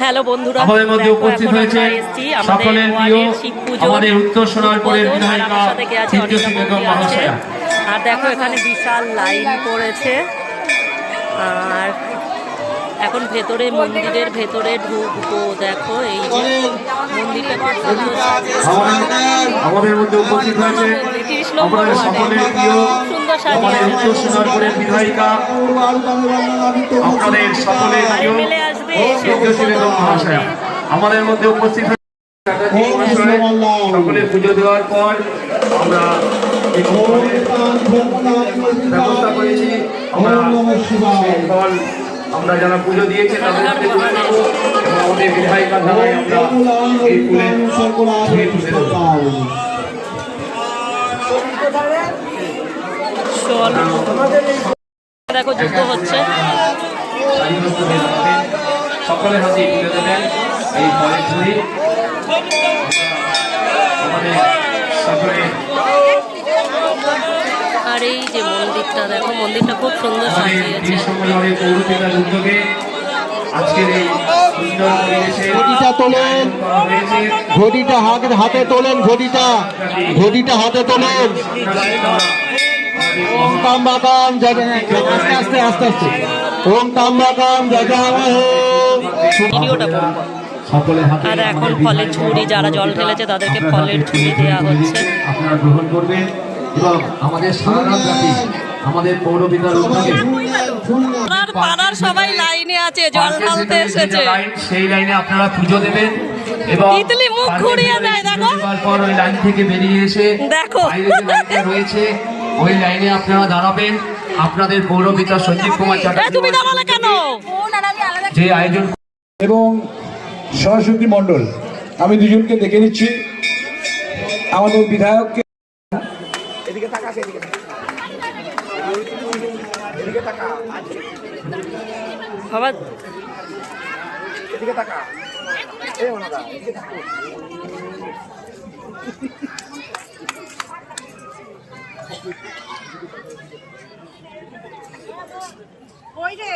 Hello বন্ধুরা, আমাদের মধ্যে উপস্থিত হয়েছে সকলের প্রিয় আমাদের উত্তর সোনারপুরের বিধায়িকা ফিরদৌসী বেগম মহাশয়া। আর দেখো এখানে বিশাল লাইন পড়েছে। আর এখন ভেতরে মন্দিরের ভেতরে ঢুকবো। দেখো এই যে মন্দিরটা আমাদের মধ্যে উপস্থিত হয়েছে আমাদের সকলের প্রিয় আমাদের উত্তর সোনারপুরের বিধায়িকা আপনাদের সকলের প্রিয় ফিরদৌসী বেগম মহাশয়া আমাদের মধ্যে উপস্থিত হয়েছে। সকলে পুজো দেওয়ার পর আমরা ব্যবস্থা করেছি। আমরা যারা পুজো দিয়েছি তাদের আমাদের বিধায়িকা দ্বারাই আমরা এই ফুলের ছুঁয়ে তুলে দেব। দেখো যুদ্ধ হচ্ছে। সকলের হাতে তুলে দেবেন এই ফলের ঝুড়ি। আমাদের সকলে আর এই যে মন্দিরটা দেখো, মন্দিরটা খুব সুন্দর সাজিয়েছে। পৌরপিতার উদ্যোগে আজকের এই সুন্দর পরিবেশে ঘটিটা তোলেন, ঘটিটা হাতে তোলেন, ঘটিটা হাতে তোলেন। ওম তাম্বাকাম আস্তে আস্তে আস্তে আস্তে ওম তাম্বাকাম ভিডিওটা করবো। আর এখন ফলের ঝুড়ি, যারা জল ঢেলেছে তাদেরকে ফলের ঝুড়ি দেওয়া হচ্ছে। আপনারা গ্রহণ করবেন এবং আমাদের সারা রাত ব্যাপী আমাদের পৌরপিতার উদ্যোগে পাড়ার সবাই লাইনে আছে, জল ঢালতে এসেছে। সেই লাইনে আপনারা পুজো দেবেন এবং তিতলি মুখ ঘুরিয়ে দেয়। দেখো পর ওই লাইন থেকে বেরিয়ে এসে দেখো রয়েছে ওই লাইনে আপনারা দাঁড়াবেন। আপনাদের পৌরপিতা সঞ্জীব কুমার চ্যাটার্জি তুমি দাঁড়ালে কেন? যে আয়োজন এবং সরস্বতী মণ্ডল, আমি দুজনকে দেখে নিচ্ছি। আমাদের বিধায়ককে এদিকে তাকা, এদিকে তাকা বাবা, এদিকে তাকা, এই ওনাদা এদিকে তাকা। ওই রে